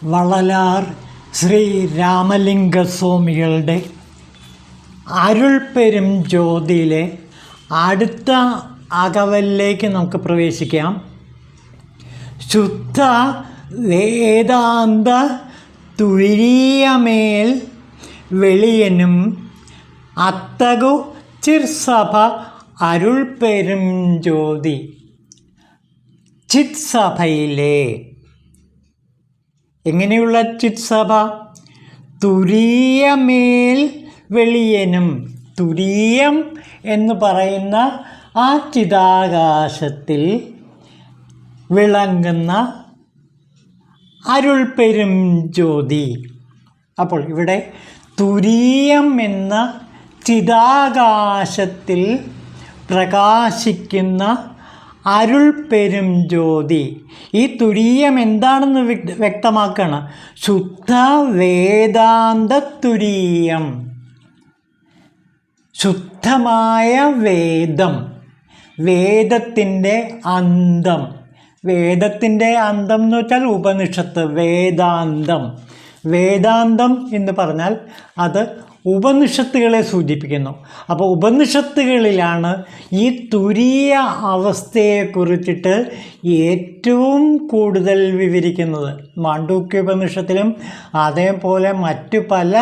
വളലാർ ശ്രീ രാമലിംഗസ്വാമികളുടെ അരുൾപ്പെരും ജ്യോതിയിലെ അടുത്ത അകവലിലേക്ക് നമുക്ക് പ്രവേശിക്കാം. ശുദ്ധ വേദാന്ത തുരീയമേൽ വെളിയനും അത്തകു ചിർസഭ അരുൾപ്പെരും ജ്യോതി. ചിത്സഭയിലെ എങ്ങനെയുള്ള ചിത്സഭ? തുരീയമേൽ വെളിയനും, തുരീയം എന്ന് പറയുന്ന ആ ചിതാകാശത്തിൽ വിളങ്ങുന്ന അരുൾപ്പെരും ജ്യോതി. അപ്പോൾ ഇവിടെ തുരീയം എന്ന ചിതാകാശത്തിൽ പ്രകാശിക്കുന്ന അരുൾപ്പെരും ജ്യോതി. ഈ തുരീയം എന്താണെന്ന് വ്യക്തമാക്കണം. ശുദ്ധ വേദാന്ത തുരീയം, ശുദ്ധമായ വേദം, വേദത്തിൻ്റെ അന്തം. വേദത്തിൻ്റെ അന്തം എന്ന് വെച്ചാൽ ഉപനിഷത്ത്, വേദാന്തം. വേദാന്തം എന്ന് പറഞ്ഞാൽ അത് ഉപനിഷത്തുകളെ സൂചിപ്പിക്കുന്നു. അപ്പോൾ ഉപനിഷത്തുകളിലാണ് ഈ തുരീയ അവസ്ഥയെക്കുറിച്ചിട്ട് ഏറ്റവും കൂടുതൽ വിവരിക്കുന്നത്. മാണ്ഡൂക്യോപനിഷത്തിലും അതേപോലെ മറ്റു പല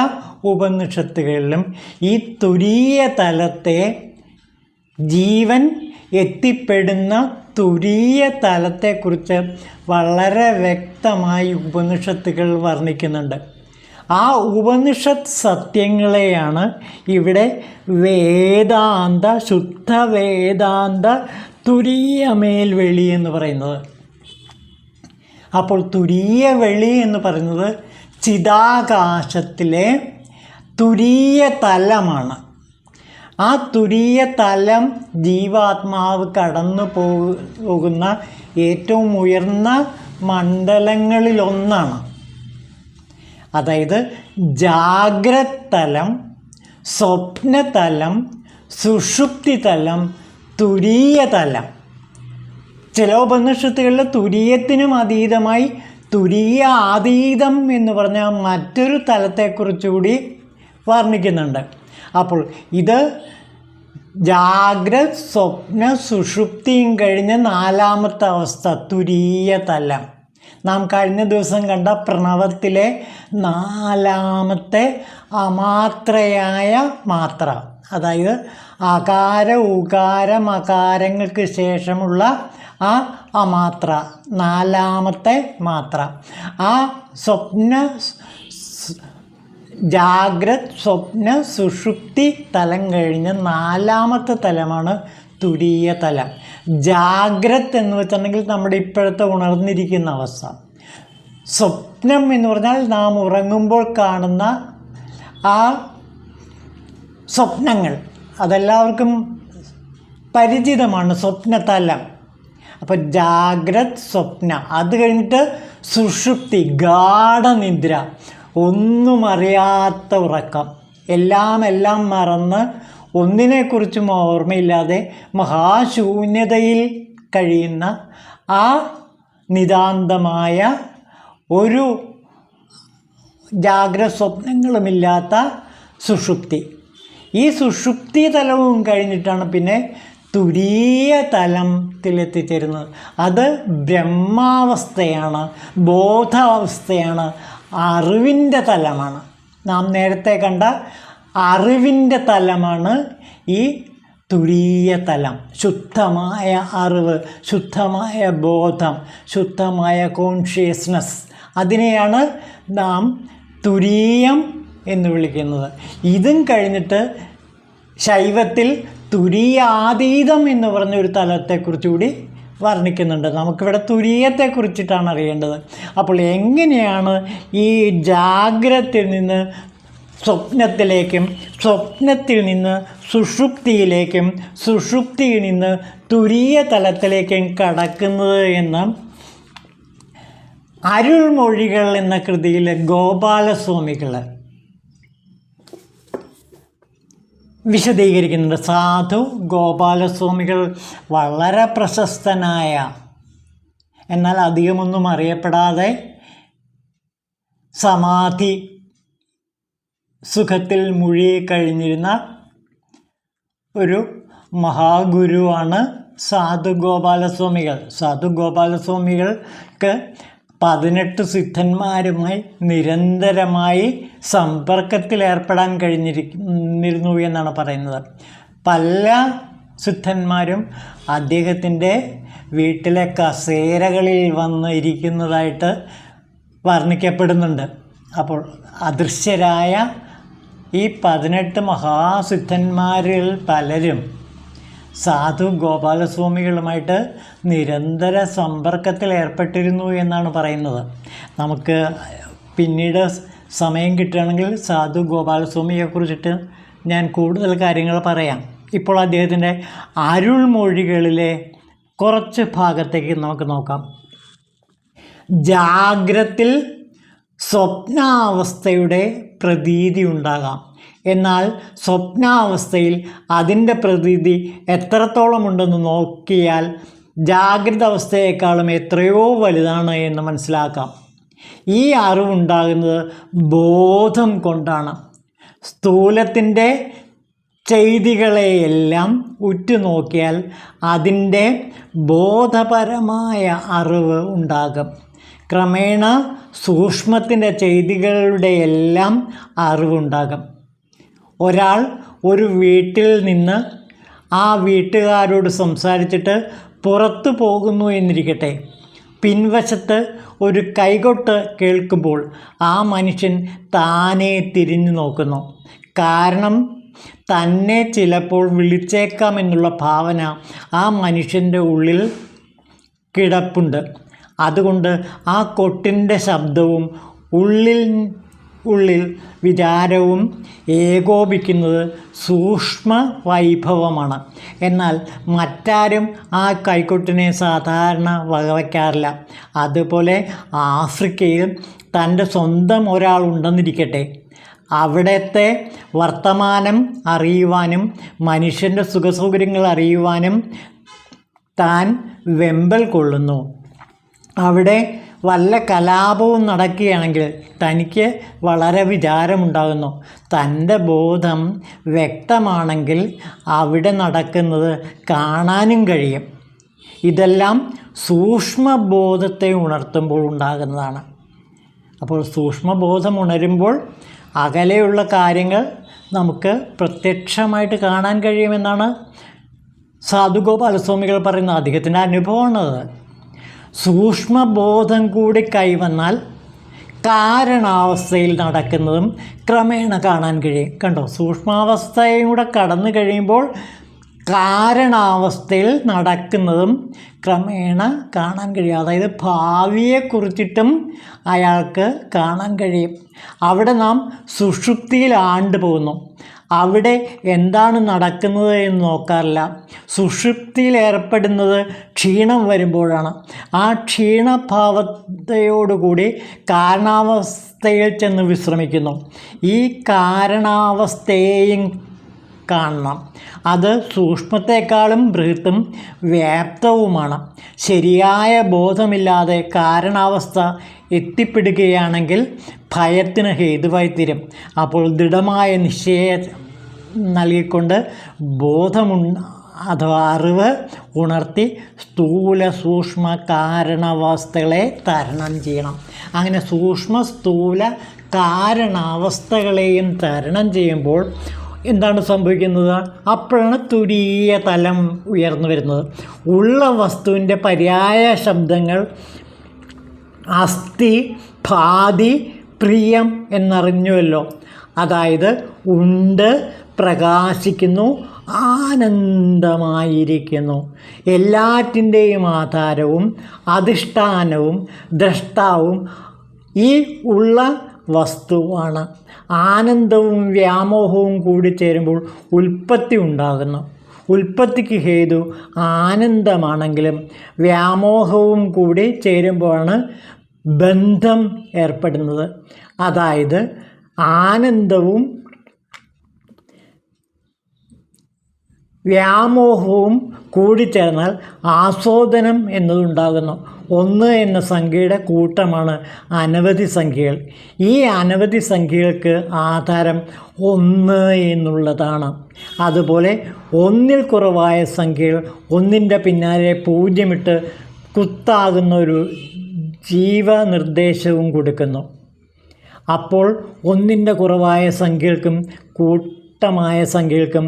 ഉപനിഷത്തുകളിലും ഈ തുരീയ തലത്തെ, ജീവൻ എത്തിപ്പെടുന്ന തുരീയ തലത്തെക്കുറിച്ച് വളരെ വ്യക്തമായി ഉപനിഷത്തുകൾ വർണ്ണിക്കുന്നുണ്ട്. ആ ഉപനിഷത്ത് സത്യങ്ങളെയാണ് ഇവിടെ വേദാന്ത, ശുദ്ധ വേദാന്ത തുരീയമേൽ വെളി എന്ന് പറയുന്നത്. അപ്പോൾ തുരീയ വെളി എന്ന് പറയുന്നത് ചിതാകാശത്തിലെ തുരീയ തലമാണ്. ആ തുരീയ തലം ജീവാത്മാവ് കടന്നു പോകുന്ന ഏറ്റവും ഉയർന്ന മണ്ഡലങ്ങളിലൊന്നാണ്. അതായത് ജാഗ്രത് തലം, സ്വപ്നതലം, സുഷുപ്തി തലം, തുരീയ തലം. ചില ഉപനിഷത്തുകളിൽ തുരീയത്തിനും അതീതമായി തുരീയ അതീതം എന്ന് പറഞ്ഞ മറ്റൊരു തലത്തെക്കുറിച്ചുകൂടി വർണ്ണിക്കുന്നുണ്ട്. അപ്പോൾ ഇത് ജാഗ്രത്, സ്വപ്ന, സുഷുപ്തിയും കഴിഞ്ഞ് നാലാമത്തെ അവസ്ഥ തുരീയ തലം. നാം കഴിഞ്ഞ ദിവസം കണ്ട പ്രണവത്തിലെ നാലാമത്തെ അമാത്രയായ മാത്ര, അതായത് അകാര, ഉകാര, മകാരങ്ങൾക്ക് ശേഷമുള്ള ആ അമാത്ര, നാലാമത്തെ മാത്ര. ആ ജാഗ്രത്, സ്വപ്ന, സുഷുപ്തി തലം കഴിഞ്ഞ് നാലാമത്തെ തലമാണ് തുരീയ തലം. ജാഗ്രത് എന്ന് വെച്ചിട്ടുണ്ടെങ്കിൽ നമ്മുടെ ഇപ്പോഴത്തെ ഉണർന്നിരിക്കുന്ന അവസ്ഥ. സ്വപ്നം എന്ന് പറഞ്ഞാൽ നാം ഉറങ്ങുമ്പോൾ കാണുന്ന ആ സ്വപ്നങ്ങൾ, അതെല്ലാവർക്കും പരിചിതമാണ്, സ്വപ്നതലം. അപ്പോൾ ജാഗ്രത്, സ്വപ്ന. അത് കഴിഞ്ഞിട്ട് സുഷുപ്തി, ഗാഢനിദ്ര, ഒന്നും അറിയാത്ത ഉറക്കം, എല്ലാം മറന്ന് ഒന്നിനെക്കുറിച്ചും ഓർമ്മയില്ലാതെ മഹാശൂന്യതയിൽ കഴിയുന്ന ആ നിതാന്തമായ ഒരു ജാഗ്രത സ്വപ്നങ്ങളുമില്ലാത്ത സുഷുപ്തി. ഈ സുഷുപ്തി തലവും കഴിഞ്ഞിട്ടാണ് പിന്നെ തുരീയ തലത്തിലെത്തിച്ചേരുന്നത്. അത് ബ്രഹ്മാവസ്ഥയാണ്, ബോധാവസ്ഥയാണ്, അറിവിൻ്റെ തലമാണ്. നാം നേരത്തെ കണ്ട അറിവിൻ്റെ തലമാണ് ഈ തുരീയ തലം. ശുദ്ധമായ അറിവ്, ശുദ്ധമായ ബോധം, ശുദ്ധമായ കോൺഷ്യസ്നസ്, അതിനെയാണ് നാം തുരീയം എന്ന് വിളിക്കുന്നത്. ഇതും കഴിഞ്ഞിട്ട് ശൈവത്തിൽ തുരീയാതീതം എന്ന് പറഞ്ഞൊരു തലത്തെക്കുറിച്ചുകൂടി വർണ്ണിക്കുന്നുണ്ട്. നമുക്കിവിടെ തുരീയത്തെക്കുറിച്ചിട്ടാണ് അറിയേണ്ടത്. അപ്പോൾ എങ്ങനെയാണ് ഈ ജാഗ്രതയിൽ നിന്ന് സ്വപ്നത്തിലേക്കും, സ്വപ്നത്തിൽ നിന്ന് സുഷുപ്തിയിലേക്കും, സുഷുപ്തിയിൽ നിന്ന് തുരീയ തലത്തിലേക്കും കടക്കുന്നത് എന്ന് അരുൾമൊഴികൾ എന്ന കൃതിയിൽ ഗോപാലസ്വാമികൾ വിശദീകരിക്കുന്നുണ്ട്. സാധു ഗോപാലസ്വാമികൾ വളരെ പ്രശസ്തനായ, എന്നാൽ അധികമൊന്നും അറിയപ്പെടാതെ സമാധി സുഖത്തിൽ മുഴുകിക്കഴിഞ്ഞിരുന്ന ഒരു മഹാഗുരുവാണ് സാധു ഗോപാലസ്വാമികൾ. സാധു ഗോപാലസ്വാമികൾക്ക് 18 സിദ്ധന്മാരുമായി നിരന്തരമായി സമ്പർക്കത്തിലേർപ്പെടാൻ കഴിഞ്ഞിരുന്നു എന്നാണ് പറയുന്നത്. പല സിദ്ധന്മാരും അദ്ദേഹത്തിൻ്റെ വീട്ടിലെ കസേരകളിൽ വന്ന് ഇരിക്കുന്നതായിട്ട് വർണ്ണിക്കപ്പെടുന്നുണ്ട്. അപ്പോൾ അദൃശ്യരായ ഈ 18 മഹാസിദ്ധന്മാരിൽ പലരും സാധു ഗോപാലസ്വാമികളുമായിട്ട് നിരന്തര സമ്പർക്കത്തിൽ ഏർപ്പെട്ടിരുന്നു എന്നാണ് പറയുന്നത്. നമുക്ക് പിന്നീട് സമയം കിട്ടുകയാണെങ്കിൽ സാധു ഗോപാലസ്വാമിയെക്കുറിച്ചിട്ട് ഞാൻ കൂടുതൽ കാര്യങ്ങൾ പറയാം. ഇപ്പോൾ അദ്ദേഹത്തിൻ്റെ അരുൾമൊഴികളിലെ കുറച്ച് ഭാഗത്തേക്ക് നമുക്ക് നോക്കാം. ജാഗ്രത്തിൽ സ്വപ്നാവസ്ഥയുടെ പ്രതീതി ഉണ്ടാകാം. എന്നാൽ സ്വപ്നാവസ്ഥയിൽ അതിൻ്റെ പ്രതീതി എത്രത്തോളം ഉണ്ടെന്ന് നോക്കിയാൽ ജാഗ്രത അവസ്ഥയേക്കാളും എത്രയോ വലുതാണ് എന്ന് മനസ്സിലാക്കാം. ഈ അറിവുണ്ടാകുന്നത് ബോധം കൊണ്ടാണ്. സ്ഥൂലത്തിൻ്റെ ചെയ്തികളെയെല്ലാം ഉറ്റുനോക്കിയാൽ അതിൻ്റെ ബോധപരമായ അറിവ് ഉണ്ടാകും. ക്രമേണ സൂക്ഷ്മത്തിൻ്റെ ചെയ്തികളുടെയെല്ലാം അറിവുണ്ടാകും. ഒരാൾ ഒരു വീട്ടിൽ നിന്ന് ആ വീട്ടുകാരോട് സംസാരിച്ചിട്ട് പുറത്തു പോകുന്നു എന്നിരിക്കട്ടെ. പിൻവശത്ത് ഒരു കൈകൊട്ട് കേൾക്കുമ്പോൾ ആ മനുഷ്യൻ താനെ തിരിഞ്ഞു നോക്കുന്നു. കാരണം തന്നെ ചിലപ്പോൾ വിളിച്ചേക്കാമെന്നുള്ള ഭാവന ആ മനുഷ്യൻ്റെ ഉള്ളിൽ കിടപ്പുണ്ട്. അതുകൊണ്ട് ആ കൊട്ടിൻ്റെ ശബ്ദവും ഉള്ളിൽ വിചാരവും ഏകോപിക്കുന്നത് സൂക്ഷ്മ വൈഭവമാണ്. എന്നാൽ മറ്റാരും ആ കൈക്കൊട്ടിനെ സാധാരണ വകവയ്ക്കാറില്ല. അതുപോലെ ആഫ്രിക്കയിൽ തൻ്റെ സ്വന്തം ഒരാളുണ്ടെന്നിരിക്കട്ടെ. അവിടുത്തെ വർത്തമാനം അറിയുവാനും മനുഷ്യൻ്റെ സുഖസൗകര്യങ്ങൾ അറിയുവാനും താൻ വെമ്പൽ കൊള്ളുന്നു. അവിടെ വല്ല കലാപവും നടക്കുകയാണെങ്കിൽ തനിക്ക് വളരെ വിചാരമുണ്ടാകുന്നു. തൻ്റെ ബോധം വ്യക്തമാണെങ്കിൽ അവിടെ നടക്കുന്നത് കാണാനും കഴിയും. ഇതെല്ലാം സൂക്ഷ്മബോധത്തെ ഉണർത്തുമ്പോൾ ഉണ്ടാകുന്നതാണ്. അപ്പോൾ സൂക്ഷ്മബോധം ഉണരുമ്പോൾ അകലെയുള്ള കാര്യങ്ങൾ നമുക്ക് പ്രത്യക്ഷമായിട്ട് കാണാൻ കഴിയുമെന്നാണ് സാധുഗോപാലസ്വാമികൾ പറയുന്നത്. അദ്ദേഹത്തിൻ്റെ അനുഭവമാണത്. സൂക്ഷ്മബോധം കൂടി കൈവന്നാൽ കാരണാവസ്ഥയിൽ നടക്കുന്നതും ക്രമേണ കാണാൻ കഴിയും. കണ്ടോ, സൂക്ഷ്മാവസ്ഥയും കൂടെ കടന്നു കഴിയുമ്പോൾ കാരണാവസ്ഥയിൽ നടക്കുന്നതും ക്രമേണ കാണാൻ കഴിയും. അതായത് ഭാവിയെക്കുറിച്ചിട്ടും അയാൾക്ക് കാണാൻ കഴിയും. അവിടെ നാം സുഷുപ്തിയിൽ ആണ്ടുപോകുന്നു. അവിടെ എന്താണ് നടക്കുന്നത് എന്ന് നോക്കാറില്ല. സുഷുപ്തിയിൽ ഏർപ്പെടുന്നത് ക്ഷീണം വരുമ്പോഴാണ്. ആ ക്ഷീണഭാവതയോടുകൂടി കാരണാവസ്ഥയിൽ ചെന്ന് വിശ്രമിക്കുന്നു. ഈ കാരണാവസ്ഥയെയും കാണണം. അത് സൂക്ഷ്മത്തെക്കാളും ബൃഹത്തും വ്യാപ്തവുമാണ്. ശരിയായ ബോധമില്ലാതെ കാരണാവസ്ഥ എത്തിപ്പെടുകയാണെങ്കിൽ ഭയത്തിന് ഹേതുവായിത്തീരും. അപ്പോൾ ദൃഢമായ നിശ്ചയം നൽകിക്കൊണ്ട് അഥവാ അറിവ് ഉണർത്തി സ്ഥൂല സൂക്ഷ്മ കാരണാവസ്ഥകളെ തരണം ചെയ്യണം. അങ്ങനെ സൂക്ഷ്മ സ്ഥൂല കാരണാവസ്ഥകളെയും തരണം ചെയ്യുമ്പോൾ എന്താണ് സംഭവിക്കുന്നത്? അപ്പോഴാണ് തുരീയ തലം ഉയർന്നു വരുന്നത്. ഉള്ള വസ്തുവിൻ്റെ പര്യായ ശബ്ദങ്ങൾ അസ്ഥി, ഭാതി, പ്രിയം എന്നറിഞ്ഞുവല്ലോ. അതായത് ഉണ്ട്, പ്രകാശിക്കുന്നു, ആനന്ദമായിരിക്കുന്നു. എല്ലാറ്റിൻ്റെയും ആധാരവും അധിഷ്ഠാനവും ദ്രഷ്ടാവും ഈ ഉള്ള വസ്തുവാണ്. ആനന്ദവും വ്യാമോഹവും കൂടി ചേരുമ്പോൾ ഉൽപ്പത്തി ഉണ്ടാകുന്നു. ഉൽപ്പത്തിക്ക് ഹേതു ആനന്ദമാണെങ്കിലും വ്യാമോഹവും കൂടി ചേരുമ്പോഴാണ് ബന്ധം ഏർപ്പെടുന്നത്. അതായത് ആനന്ദവും വ്യാമോഹവും കൂടിച്ചേർന്നാൽ ആസ്വാദനം എന്നതുണ്ടാകുന്നു. 1 എന്ന സംഖ്യയുടെ കൂട്ടമാണ് അനവധി സംഖ്യകൾ. ഈ അനവധി സംഖ്യകൾക്ക് ആധാരം 1 എന്നുള്ളതാണ്. അതുപോലെ 1-ൽ കുറവായ സംഖ്യകൾ 1-ൻ്റെ പിന്നാലെ 0 കുത്താകുന്ന ഒരു ജീവനിർദ്ദേശവും കൊടുക്കുന്നു. അപ്പോൾ 1-ൻ്റെ കുറവായ സംഖ്യകൾക്കും കൂട്ടമായ സംഖ്യകൾക്കും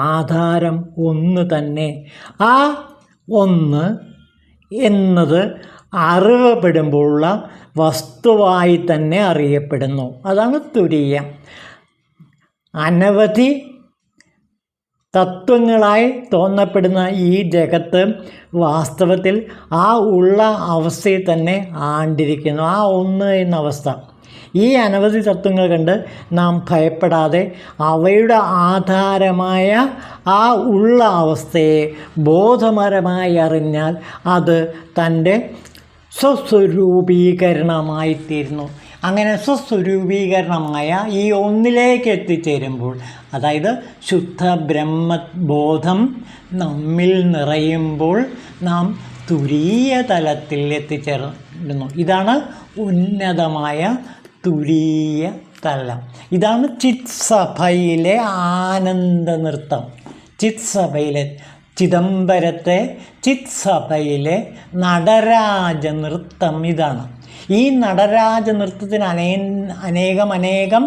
ആധാരം 1 തന്നെ. ആ 1 എന്നത് അറിയപ്പെടുമ്പോഴുള്ള വസ്തുവായി തന്നെ അറിയപ്പെടുന്നു. അതാണ് തുരീയം. അനവധി തത്വങ്ങളായി തോന്നപ്പെടുന്ന ഈ ജഗത്ത് വാസ്തവത്തിൽ ആ ഉള്ള അവസ്ഥയിൽ തന്നെ ആണ്ടിരിക്കുന്നു. ആ 1 എന്ന അവസ്ഥ. ഈ അനവധി തത്വങ്ങൾ കണ്ട് നാം ഭയപ്പെടാതെ അവയുടെ ആധാരമായ ആ ഉള്ള അവസ്ഥയെ ബോധപരമായി അറിഞ്ഞാൽ അത് തൻ്റെ സ്വസ്വരൂപീകരണമായിത്തീരുന്നു. അങ്ങനെ സ്വസ്വരൂപീകരണമായ ഈ 1-ലേക്ക് എത്തിച്ചേരുമ്പോൾ, അതായത് ശുദ്ധ ബ്രഹ്മബോധം നമ്മിൽ നിറയുമ്പോൾ നാം തുരീയ തലത്തിൽ എത്തിച്ചേരുന്നു. ഇതാണ് ഉന്നതമായ തുരീയ തലം. ഇതാണ് ചിത്സഭയിലെ ആനന്ദ നൃത്തം. ചിത്സഭയിലെ ചിദംബരത്തെ ചിത്സഭയിലെ നടരാജ നൃത്തം ഇതാണ്. ഈ നടരാജ നൃത്തത്തിന് അനേകം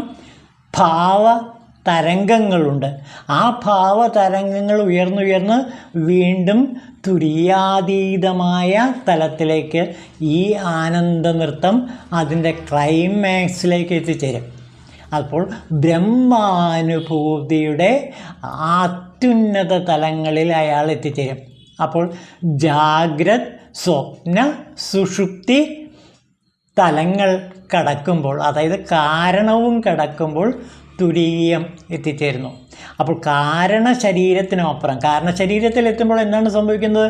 ഭാവതരംഗങ്ങളുണ്ട്. ആ ഭാവതരംഗങ്ങൾ ഉയർന്നുയർന്ന് വീണ്ടും തുരീയാതീതമായ തലത്തിലേക്ക് ഈ ആനന്ദ നൃത്തം അതിൻ്റെ ക്ലൈമാക്സിലേക്ക് എത്തിച്ചേരും. അപ്പോൾ ബ്രഹ്മാനുഭൂതിയുടെ അത്യുന്നത തലങ്ങളിൽ അയാൾ എത്തിച്ചേരും. അപ്പോൾ ജാഗ്രത്, സ്വപ്ന, സുഷുപ്തി തലങ്ങൾ കടക്കുമ്പോൾ, അതായത് കാരണവും കടക്കുമ്പോൾ തുരീയം എത്തിച്ചേരുന്നു. അപ്പോൾ കാരണശരീരത്തിനപ്പുറം, കാരണശരീരത്തിൽ എത്തുമ്പോൾ എന്താണ് സംഭവിക്കുന്നത്?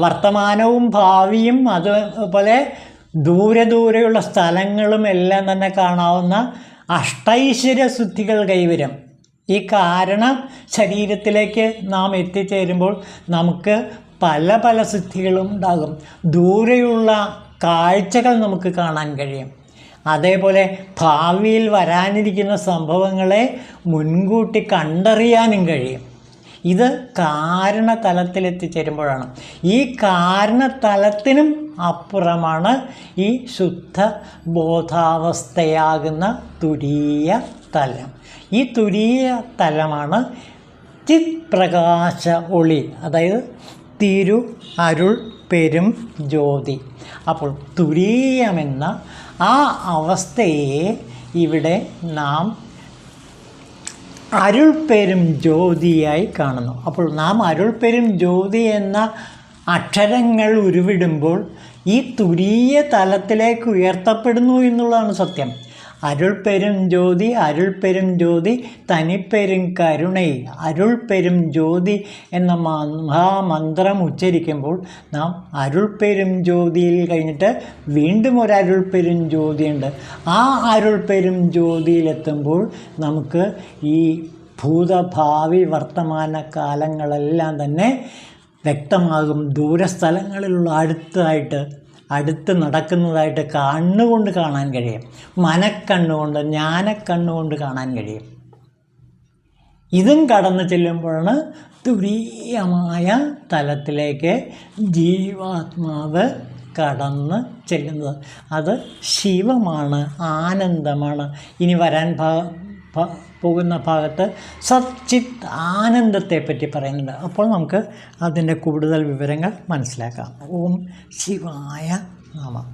വർത്തമാനവും ഭാവിയും അതുപോലെ ദൂരെയുള്ള സ്ഥലങ്ങളും എല്ലാം തന്നെ കാണാവുന്ന അഷ്ടൈശ്വര്യസിദ്ധികൾ കൈവരും. ഈ കാരണ ശരീരത്തിലേക്ക് നാം എത്തിച്ചേരുമ്പോൾ നമുക്ക് പല സിദ്ധികളും ഉണ്ടാകും. ദൂരെയുള്ള കാഴ്ചകൾ നമുക്ക് കാണാൻ കഴിയും. അതേപോലെ ഭാവിയിൽ വരാനിരിക്കുന്ന സംഭവങ്ങളെ മുൻകൂട്ടി കണ്ടറിയാനും കഴിയും. ഇത് കാരണതലത്തിലെത്തിച്ചേരുമ്പോഴാണ്. ഈ കാരണതലത്തിനും അപ്പുറമാണ് ഈ ശുദ്ധ ബോധാവസ്ഥയാകുന്ന തുരീയ തലം. ഈ തുരീയ തലമാണ് ചിത് പ്രകാശ ഒളി, അതായത് തിരു അരുൾ പെരും ജ്യോതി. അപ്പോൾ തുരീയമെന്ന ആ അവസ്ഥയെ ഇവിടെ നാം അരുൾപ്പെരും ജ്യോതിയായി കാണുന്നു. അപ്പോൾ നാം അരുൾപ്പെരും ജ്യോതി എന്ന അക്ഷരങ്ങൾ ഉരുവിടുമ്പോൾ ഈ തുരീയ തലത്തിലേക്ക് ഉയർത്തപ്പെടുന്നു എന്നുള്ളതാണ് സത്യം. അരുൾപ്പെരും ജ്യോതി, അരുൾപ്പെരും ജ്യോതി, തനിപ്പെരും കരുണൈ, അരുൾപ്പെരും ജ്യോതി എന്ന മഹാമന്ത്രം ഉച്ചരിക്കുമ്പോൾ നാം അരുൾപ്പെരും ജ്യോതിയിൽ കഴിഞ്ഞിട്ട് വീണ്ടും ഒരു അരുൾപ്പെരും ജ്യോതിയുണ്ട്. ആ അരുൾപ്പെരും ജ്യോതിയിലെത്തുമ്പോൾ നമുക്ക് ഈ ഭൂതഭാവി വർത്തമാന കാലങ്ങളെല്ലാം തന്നെ വ്യക്തമാകും. ദൂരസ്ഥലങ്ങളിലുള്ള അടുത്ത് നടക്കുന്നതായിട്ട് കണ്ണുകൊണ്ട് കാണാൻ കഴിയും. മനക്കണ്ണുകൊണ്ട്, ജ്ഞാനക്കണ്ണുകൊണ്ട് കാണാൻ കഴിയും. ഇതും കടന്നു ചെല്ലുമ്പോഴാണ് തുരീയമായ തലത്തിലേക്ക് ജീവാത്മാവ് കടന്ന് ചെല്ലുന്നത്. അത് ശിവമാണ്, ആനന്ദമാണ്. ഇനി വരാൻ പോകുന്ന ഭാഗത്ത് സച്ചിത് ആനന്ദത്തെപ്പറ്റി പറയുന്നുണ്ട്. അപ്പോൾ നമുക്ക് അതിൻ്റെ കൂടുതൽ വിവരങ്ങൾ മനസ്സിലാക്കാം. ഓം ശിവായ നമഃ.